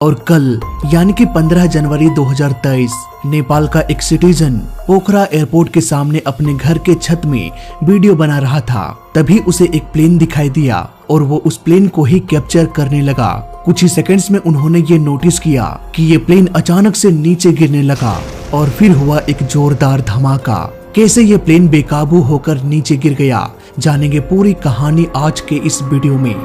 और कल यानी कि 15 जनवरी 2023 नेपाल का एक सिटीजन पोखरा एयरपोर्ट के सामने अपने घर के छत में वीडियो बना रहा था। तभी उसे एक प्लेन दिखाई दिया और वो उस प्लेन को ही कैप्चर करने लगा। कुछ ही सेकंड्स में उन्होंने ये नोटिस किया कि ये प्लेन अचानक से नीचे गिरने लगा और फिर हुआ एक जोरदार धमाका। कैसे ये प्लेन बेकाबू होकर नीचे गिर गया, जानेंगे पूरी कहानी आज के इस वीडियो में।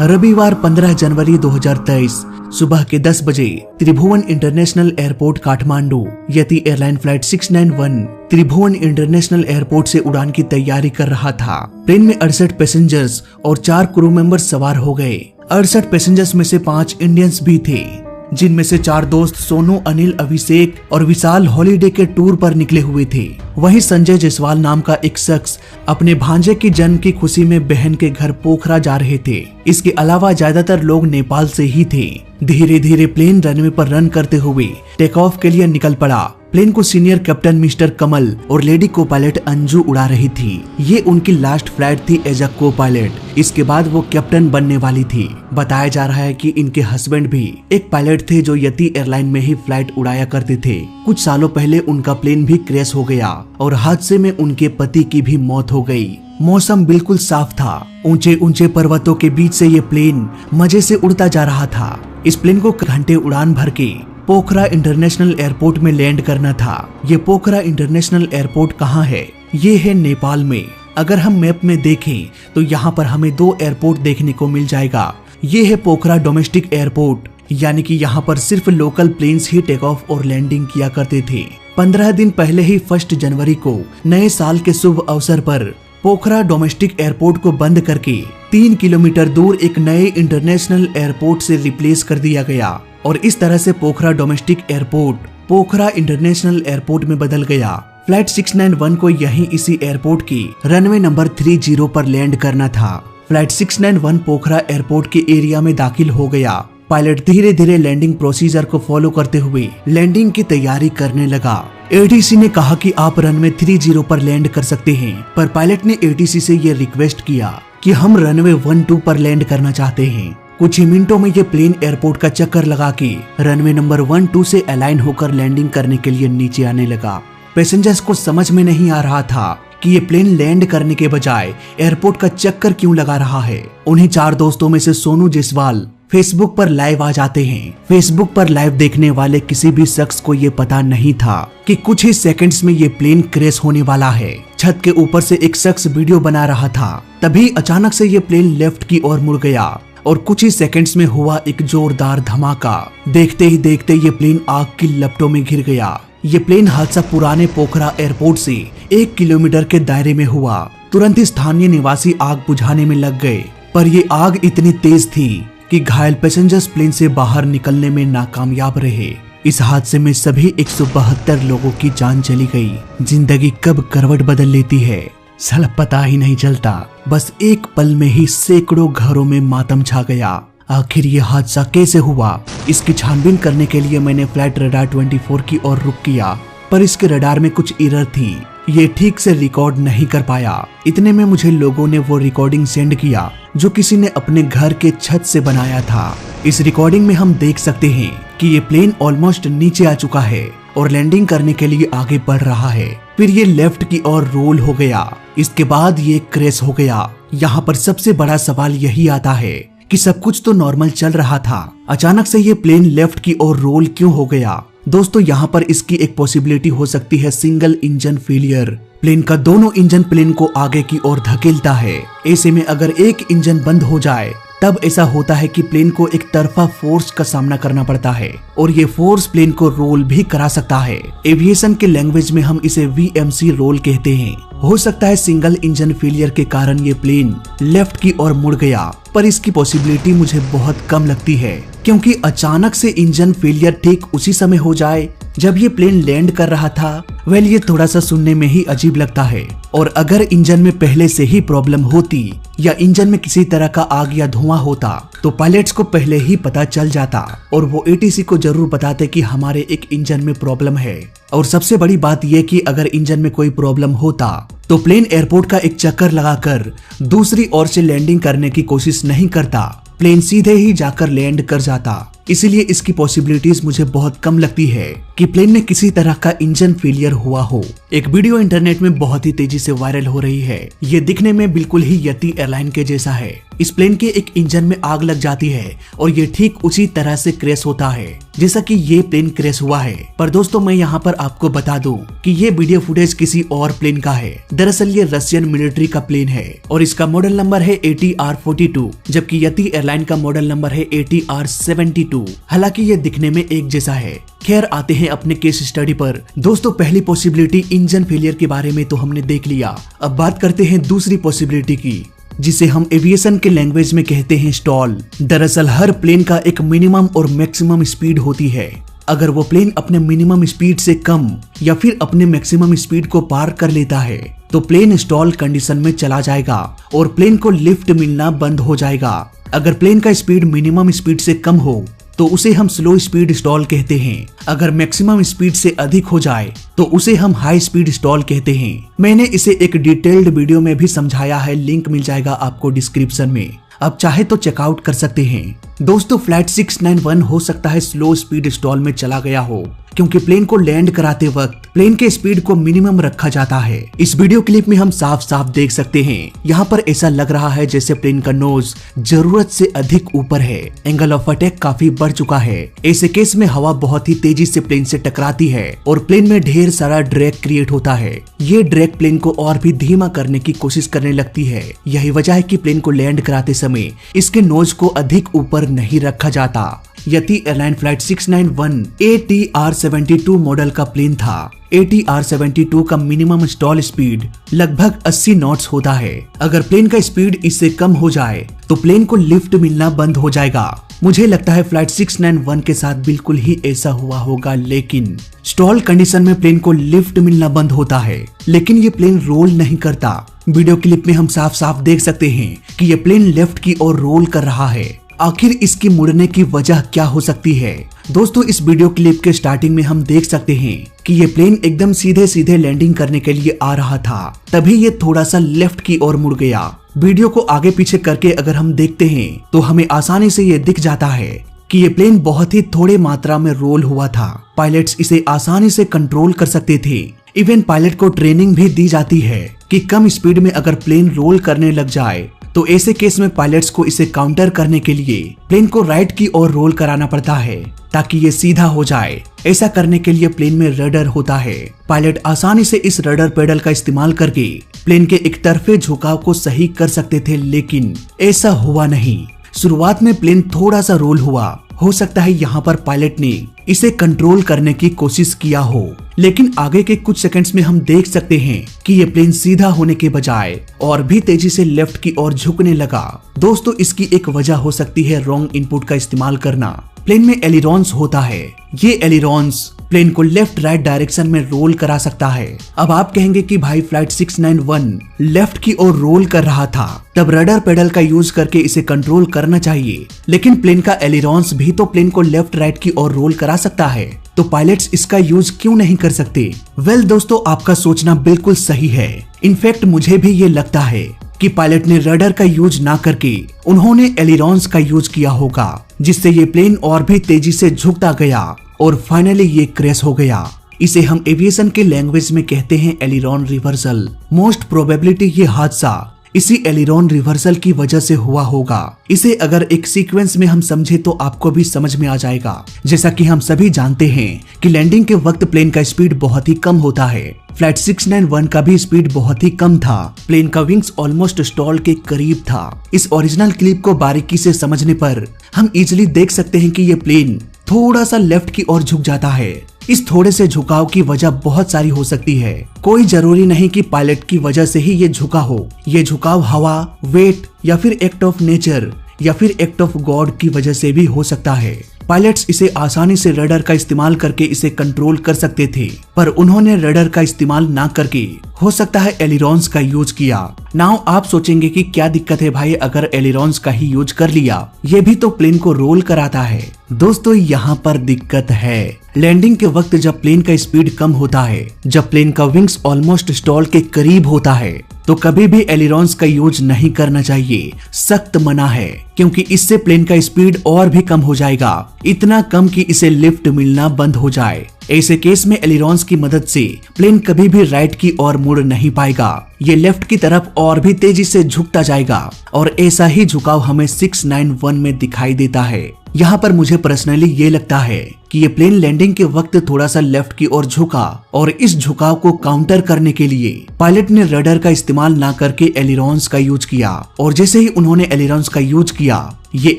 रविवार 15 जनवरी 2023 सुबह के 10 बजे त्रिभुवन इंटरनेशनल एयरपोर्ट काठमांडू यति एयरलाइन फ्लाइट 691 त्रिभुवन इंटरनेशनल एयरपोर्ट से उड़ान की तैयारी कर रहा था। प्लेन में 68 पैसेंजर्स और 4 क्रू मेंबर्स सवार हो गए। 68 पैसेंजर्स में से 5 इंडियंस भी थे, जिनमें से 4 दोस्त सोनू, अनिल, अभिषेक और विशाल हॉलीडे के टूर पर निकले हुए थे। वहीं संजय जायसवाल नाम का एक शख्स अपने भांजे की जन्म की खुशी में बहन के घर पोखरा जा रहे थे। इसके अलावा ज्यादातर लोग नेपाल से ही थे। धीरे धीरे प्लेन रनवे पर रन करते हुए टेक ऑफ के लिए निकल पड़ा। प्लेन को सीनियर कैप्टन मिस्टर कमल और लेडी को पायलट अंजू उड़ा रही थी। ये उनकी लास्ट फ्लाइट थी एज अ को पायलट। इसके बाद वो कैप्टन बनने वाली थी। बताया जा रहा है कि इनके हस्बैंड भी एक पायलट थे जो यति एयरलाइन में ही फ्लाइट उड़ाया करते थे। कुछ सालों पहले उनका प्लेन भी क्रैश हो गया और हादसे में उनके पति की भी मौत हो गई। मौसम बिल्कुल साफ था। ऊंचे ऊंचे पर्वतों के बीच से ये प्लेन मजे से उड़ता जा रहा था। इस प्लेन को घंटे उड़ान भर के पोखरा इंटरनेशनल एयरपोर्ट में लैंड करना था। ये पोखरा इंटरनेशनल एयरपोर्ट कहाँ है? ये है नेपाल में। अगर हम मैप में देखें तो यहाँ पर हमें 2 एयरपोर्ट देखने को मिल जाएगा। ये है पोखरा डोमेस्टिक एयरपोर्ट, यानी कि यहाँ पर सिर्फ लोकल प्लेन्स ही टेक ऑफ और लैंडिंग किया करते थे। 15 दिन पहले ही 1 जनवरी को नए साल के शुभ अवसर पर पोखरा डोमेस्टिक एयरपोर्ट को बंद करके 3 किलोमीटर दूर एक नए इंटरनेशनल एयरपोर्ट से रिप्लेस कर दिया गया और इस तरह से पोखरा डोमेस्टिक एयरपोर्ट पोखरा इंटरनेशनल एयरपोर्ट में बदल गया। फ्लाइट 691 को यहीं इसी एयरपोर्ट की रनवे नंबर 30 पर लैंड करना था। फ्लाइट 691 पोखरा एयरपोर्ट के एरिया में दाखिल हो गया। पायलट धीरे धीरे लैंडिंग प्रोसीजर को फॉलो करते हुए लैंडिंग की तैयारी करने लगा। एटीसी ने कहा कि आप रनवे 30 पर लैंड कर सकते हैं, पर पायलट ने एटीसी से ये रिक्वेस्ट किया कि हम रनवे 12 पर लैंड करना चाहते हैं। कुछ ही मिनटों में ये प्लेन एयरपोर्ट का चक्कर लगा के रनवे नंबर 12 से अलाइन होकर लैंडिंग करने के लिए नीचे आने लगा। पैसेंजर्स को समझ में नहीं आ रहा था कि ये प्लेन लैंड करने के बजाय एयरपोर्ट का चक्कर क्यों लगा रहा है। उन्हीं 4 दोस्तों में से सोनू जायसवाल फेसबुक पर लाइव आ जाते हैं। फेसबुक पर लाइव देखने वाले किसी भी शख्स को ये पता नहीं था कि कुछ ही सेकंड्स में ये प्लेन क्रैश होने वाला है। छत के ऊपर से एक शख्स वीडियो बना रहा था। तभी अचानक से ये प्लेन लेफ्ट की ओर मुड़ गया और कुछ ही सेकंड्स में हुआ एक जोरदार धमाका। देखते ही देखते ये प्लेन आग की लपटों में घिर गया। ये प्लेन हादसा पुराने पोखरा एयरपोर्ट से 1 किलोमीटर के दायरे में हुआ। तुरंत ही स्थानीय निवासी आग बुझाने में लग गए, पर ये आग इतनी तेज थी कि घायल पैसेंजर्स प्लेन से बाहर निकलने में नाकामयाब रहे। इस हादसे में सभी 172 लोगों की जान चली गई। जिंदगी कब करवट बदल लेती है साला पता ही नहीं चलता। बस एक पल में ही सैकड़ों घरों में मातम छा गया। आखिर ये हादसा कैसे हुआ, इसकी छानबीन करने के लिए मैंने फ्लाइट रडार 24 की ओर रुख किया, पर इसके रडार में कुछ एरर थी। ये ठीक से रिकॉर्ड नहीं कर पाया। इतने में मुझे लोगों ने वो रिकॉर्डिंग सेंड किया जो किसी ने अपने घर के छत से बनाया था। इस रिकॉर्डिंग में हम देख सकते हैं कि ये प्लेन ऑलमोस्ट नीचे आ चुका है और लैंडिंग करने के लिए आगे बढ़ रहा है। फिर ये लेफ्ट की ओर रोल हो गया। इसके बाद ये क्रैश हो गया। यहाँ पर सबसे बड़ा सवाल यही आता है कि सब कुछ तो नॉर्मल चल रहा था, अचानक से ये प्लेन लेफ्ट की ओर रोल क्यों हो गया? दोस्तों, यहाँ पर इसकी एक पॉसिबिलिटी हो सकती है सिंगल इंजन फेलियर। प्लेन का दोनों इंजन प्लेन को आगे की ओर धकेलता है। ऐसे में अगर एक इंजन बंद हो जाए तब ऐसा होता है कि प्लेन को एक तरफा फोर्स का सामना करना पड़ता है और ये फोर्स प्लेन को रोल भी करा सकता है। एविएशन के लैंग्वेज में हम इसे VMC रोल कहते हैं। हो सकता है सिंगल इंजन फेलियर के कारण ये प्लेन लेफ्ट की ओर मुड़ गया, पर इसकी पॉसिबिलिटी मुझे बहुत कम लगती है, क्योंकि अचानक से इंजन फेलियर ठीक उसी समय हो जाए जब ये प्लेन लैंड कर रहा था। वेल, ये थोड़ा सा सुनने में ही अजीब लगता है। और अगर इंजन में पहले से ही प्रॉब्लम होती या इंजन में किसी तरह का आग या धुआं होता तो पायलट्स को पहले ही पता चल जाता और वो एटीसी को जरूर बताते कि हमारे एक इंजन में प्रॉब्लम है। और सबसे बड़ी बात यह कि अगर इंजन में कोई प्रॉब्लम होता तो प्लेन एयरपोर्ट का एक चक्कर लगाकर दूसरी ओर से लैंडिंग करने की कोशिश नहीं करता प्लेन सीधे ही जाकर लैंड कर जाता। इसीलिए इसकी पॉसिबिलिटीज मुझे बहुत कम लगती है कि प्लेन में किसी तरह का इंजन फेलियर हुआ हो। एक वीडियो इंटरनेट में बहुत ही तेजी से वायरल हो रही है। ये दिखने में बिल्कुल ही यति एयरलाइन के जैसा है। इस प्लेन के एक इंजन में आग लग जाती है और ये ठीक उसी तरह से क्रैश होता है जैसा कि ये प्लेन क्रैश हुआ है। पर दोस्तों मैं यहाँ पर आपको बता दूं कि ये वीडियो फुटेज किसी और प्लेन का है। दरअसल ये रशियन मिलिट्री का प्लेन है और इसका मॉडल नंबर है ATR-42, जबकि यति एयरलाइन का मॉडल नंबर है ATR-72। हालांकि ये दिखने में एक जैसा है। खैर आते हैं अपने केस स्टडी पर। दोस्तों पहली पॉसिबिलिटी इंजन फेलियर के बारे में तो हमने देख लिया। अब बात करते हैं दूसरी पॉसिबिलिटी की, जिसे हम एविएशन के लैंग्वेज में कहते हैं स्टॉल। दरअसल हर प्लेन का एक मिनिमम और मैक्सिमम स्पीड होती है। अगर वो प्लेन अपने मिनिमम स्पीड से कम या फिर अपने मैक्सिमम स्पीड को पार कर लेता है तो प्लेन स्टॉल कंडीशन में चला जाएगा और प्लेन को लिफ्ट मिलना बंद हो जाएगा। अगर प्लेन का स्पीड मिनिमम स्पीड से कम हो तो उसे हम स्लो स्पीड स्टॉल कहते हैं। अगर मैक्सिमम स्पीड से अधिक हो जाए तो उसे हम हाई स्पीड स्टॉल कहते हैं। मैंने इसे एक डिटेल्ड वीडियो में भी समझाया है, लिंक मिल जाएगा आपको डिस्क्रिप्शन में। अब चाहे तो चेकआउट कर सकते हैं। दोस्तों फ्लाइट 691 हो सकता है स्लो स्पीड स्टॉल में चला गया हो, क्योंकि प्लेन को लैंड कराते वक्त प्लेन के स्पीड को मिनिमम रखा जाता है। इस वीडियो क्लिप में हम साफ साफ देख सकते हैं, यहाँ पर ऐसा लग रहा है जैसे प्लेन का नोज जरूरत से अधिक ऊपर है। एंगल ऑफ अटैक काफी बढ़ चुका है। ऐसे केस में हवा बहुत ही तेजी से प्लेन से टकराती है और प्लेन में ढेर सारा ड्रैग क्रिएट होता है। ये ड्रैग प्लेन को और भी धीमा करने की कोशिश करने लगती है। यही वजह है कि प्लेन को लैंड कराते समय इसके नोज को अधिक ऊपर नहीं रखा जाता। यति एयरलाइन फ्लाइट 691 ATR-72 मॉडल का प्लेन था। ATR-72 का मिनिमम स्टॉल स्पीड लगभग 80 नॉट्स होता है। अगर प्लेन का स्पीड इससे कम हो जाए तो प्लेन को लिफ्ट मिलना बंद हो जाएगा। मुझे लगता है फ्लाइट 691 के साथ बिल्कुल ही ऐसा हुआ होगा, लेकिन स्टॉल कंडीशन में प्लेन को लिफ्ट मिलना बंद होता है, लेकिन ये प्लेन रोल नहीं करता। वीडियो क्लिप में हम साफ साफ देख सकते हैं कि ये प्लेन लेफ्ट की ओर रोल कर रहा है। आखिर इसकी मुड़ने की वजह क्या हो सकती है? दोस्तों इस वीडियो क्लिप के स्टार्टिंग में हम देख सकते हैं कि ये प्लेन एकदम सीधे सीधे लैंडिंग करने के लिए आ रहा था, तभी ये थोड़ा सा लेफ्ट की ओर मुड़ गया। वीडियो को आगे पीछे करके अगर हम देखते हैं तो हमें आसानी से ये दिख जाता है कि ये प्लेन बहुत ही थोड़े मात्रा में रोल हुआ था। पायलट्स इसे आसानी से कंट्रोल कर सकते थे। इवन पायलट को ट्रेनिंग भी दी जाती है कि कम स्पीड में अगर प्लेन रोल करने लग जाए तो ऐसे केस में पायलट्स को इसे काउंटर करने के लिए प्लेन को राइट की ओर रोल कराना पड़ता है ताकि ये सीधा हो जाए। ऐसा करने के लिए प्लेन में रडर होता है। पायलट आसानी से इस रडर पेडल का इस्तेमाल करके प्लेन के एक तरफे झुकाव को सही कर सकते थे, लेकिन ऐसा हुआ नहीं। शुरुआत में प्लेन थोड़ा सा रोल हुआ। हो सकता है यहाँ पर पायलट ने इसे कंट्रोल करने की कोशिश किया हो, लेकिन आगे के कुछ सेकंड्स में हम देख सकते हैं कि ये प्लेन सीधा होने के बजाय और भी तेजी से लेफ्ट की ओर झुकने लगा। दोस्तों इसकी एक वजह हो सकती है रॉन्ग इनपुट का इस्तेमाल करना। प्लेन में एलिरॉन्स होता है। ये एलिरॉन्स प्लेन को लेफ्ट राइट डायरेक्शन में रोल करा सकता है। अब आप कहेंगे कि भाई फ्लाइट 691 लेफ्ट की ओर रोल कर रहा था, तब रडर पेडल का यूज करके इसे कंट्रोल करना चाहिए, लेकिन प्लेन का एलिरॉन्स भी तो प्लेन को लेफ्ट राइट की ओर रोल करा सकता है, तो पायलट्स इसका यूज क्यों नहीं कर सकते? वेल दोस्तों आपका सोचना बिल्कुल सही है। इनफैक्ट मुझे भी ये लगता है कि पायलट ने रडर का यूज ना करके उन्होंने एलिरॉन्स का यूज किया होगा, जिससे ये प्लेन और भी तेजी से झुकता गया और फाइनली ये क्रैश हो गया। इसे हम एविएशन के लैंग्वेज में कहते हैं एलिरॉन रिवर्सल। मोस्ट प्रोबेबिलिटी ये हादसा इसी एलिरॉन रिवर्सल की वजह से हुआ होगा। इसे अगर एक सीक्वेंस में हम समझे तो आपको भी समझ में आ जाएगा। जैसा कि हम सभी जानते हैं कि लैंडिंग के वक्त प्लेन का स्पीड बहुत ही कम होता है। फ्लाइट 691 का भी स्पीड बहुत ही कम था। प्लेन का विंग्स ऑलमोस्ट स्टॉल के करीब था। इस ओरिजिनल क्लिप को बारीकी से समझने पर हम इजिली देख सकते हैं कि ये प्लेन थोड़ा सा लेफ्ट की ओर झुक जाता है। इस थोड़े से झुकाव की वजह बहुत सारी हो सकती है। कोई जरूरी नहीं कि पायलट की वजह से ही ये झुका हो। ये झुकाव हवा, वेट या फिर एक्ट ऑफ नेचर या फिर एक्ट ऑफ गॉड की वजह से भी हो सकता है। पायलट्स इसे आसानी से रडर का इस्तेमाल करके इसे कंट्रोल कर सकते थे, पर उन्होंने रडर का इस्तेमाल ना करके हो सकता है एलिरॉन्स का यूज किया। नाउ आप सोचेंगे कि क्या दिक्कत है भाई अगर एलिरॉन्स का ही यूज कर लिया, ये भी तो प्लेन को रोल कराता है। दोस्तों यहाँ पर दिक्कत है। लैंडिंग के वक्त जब प्लेन का स्पीड कम होता है, जब प्लेन का विंग्स ऑलमोस्ट स्टॉल के करीब होता है, तो कभी भी एलिरॉन्स का यूज नहीं करना चाहिए। सख्त मना है, क्योंकि इससे प्लेन का स्पीड और भी कम हो जाएगा, इतना कम कि इसे लिफ्ट मिलना बंद हो जाए। ऐसे केस में एलिरॉन्स की मदद से प्लेन कभी भी राइट की ओर मुड़ नहीं पाएगा, ये लेफ्ट की तरफ और भी तेजी से झुकता जाएगा और ऐसा ही झुकाव हमें 691 में दिखाई देता है। यहाँ पर मुझे पर्सनली ये लगता है कि ये प्लेन लैंडिंग के वक्त थोड़ा सा लेफ्ट की ओर झुका और इस झुकाव को काउंटर करने के लिए पायलट ने रडर का इस्तेमाल ना करके एलिरॉन्स का यूज किया और जैसे ही उन्होंने एलिरॉन्स का यूज किया, ये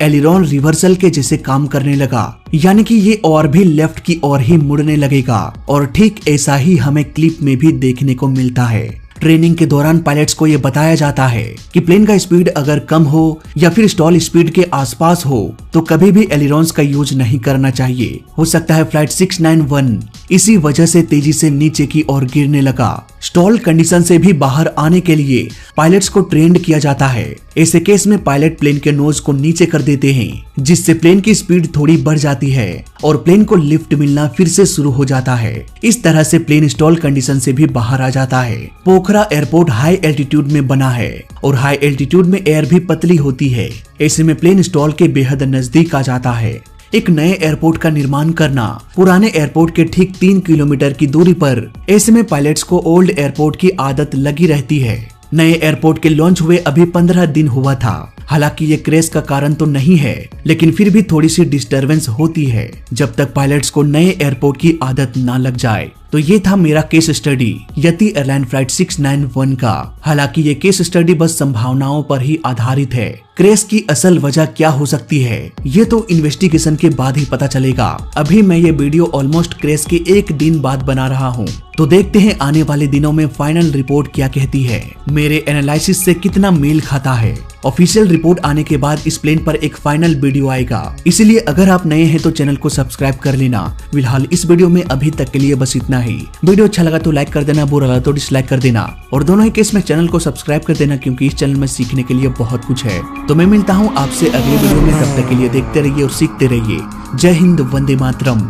एलिरॉन रिवर्सल के जैसे काम करने लगा, यानी कि ये और भी लेफ्ट की ओर ही मुड़ने लगेगा और ठीक ऐसा ही हमें क्लिप में भी देखने को मिलता है। ट्रेनिंग के दौरान पायलट्स को ये बताया जाता है कि प्लेन का स्पीड अगर कम हो या फिर स्टॉल स्पीड के आसपास हो तो कभी भी एलिरॉन्स का यूज नहीं करना चाहिए। हो सकता है फ्लाइट 691 इसी वजह से तेजी से नीचे की ओर गिरने लगा। स्टॉल कंडीशन से भी बाहर आने के लिए पायलट्स को ट्रेंड किया जाता है। ऐसे केस में पायलट प्लेन के नोज को नीचे कर देते हैं, जिससे प्लेन की स्पीड थोड़ी बढ़ जाती है और प्लेन को लिफ्ट मिलना फिर से शुरू हो जाता है। इस तरह से प्लेन स्टॉल कंडीशन से भी बाहर आ जाता है। पोखरा एयरपोर्ट हाई एल्टीट्यूड में बना है और हाई एल्टीट्यूड में एयर भी पतली होती है, ऐसे में प्लेन स्टॉल के बेहद नजदीक आ जाता है। एक नए एयरपोर्ट का निर्माण करना पुराने एयरपोर्ट के ठीक 3 किलोमीटर की दूरी पर, ऐसे में पायलट्स को ओल्ड एयरपोर्ट की आदत लगी रहती है। नए एयरपोर्ट के लॉन्च हुए अभी 15 दिन हुआ था। हालांकि ये क्रैश का कारण तो नहीं है, लेकिन फिर भी थोड़ी सी डिस्टरबेंस होती है जब तक पायलट्स को नए एयरपोर्ट की आदत ना लग जाए। तो ये था मेरा केस स्टडी यति एयरलाइन फ्लाइट 691 का। हालांकि ये केस स्टडी बस संभावनाओं पर ही आधारित है। क्रैश की असल वजह क्या हो सकती है, ये तो इन्वेस्टिगेशन के बाद ही पता चलेगा। अभी मैं ये वीडियो ऑलमोस्ट क्रैश के 1 दिन बाद बना रहा हूँ, तो देखते हैं आने वाले दिनों में फाइनल रिपोर्ट क्या कहती है, मेरे एनालिसिस से कितना मेल खाता है। ऑफिशियल रिपोर्ट आने के बाद इस प्लेन पर एक फाइनल वीडियो आएगा, इसलिए अगर आप नए हैं तो चैनल को सब्सक्राइब कर लेना। फिलहाल इस वीडियो में अभी तक के लिए बस इतना ही। वीडियो अच्छा लगा तो लाइक कर देना, बुरा लगा तो डिसलाइक कर देना और दोनों ही केस में चैनल को सब्सक्राइब कर देना, क्योंकि इस चैनल में सीखने के लिए बहुत कुछ है। तो मैं मिलता हूँ आपसे अगले वीडियो में, तब तक के लिए देखते रहिए और सीखते रहिए। जय हिंद, वंदे मातरम।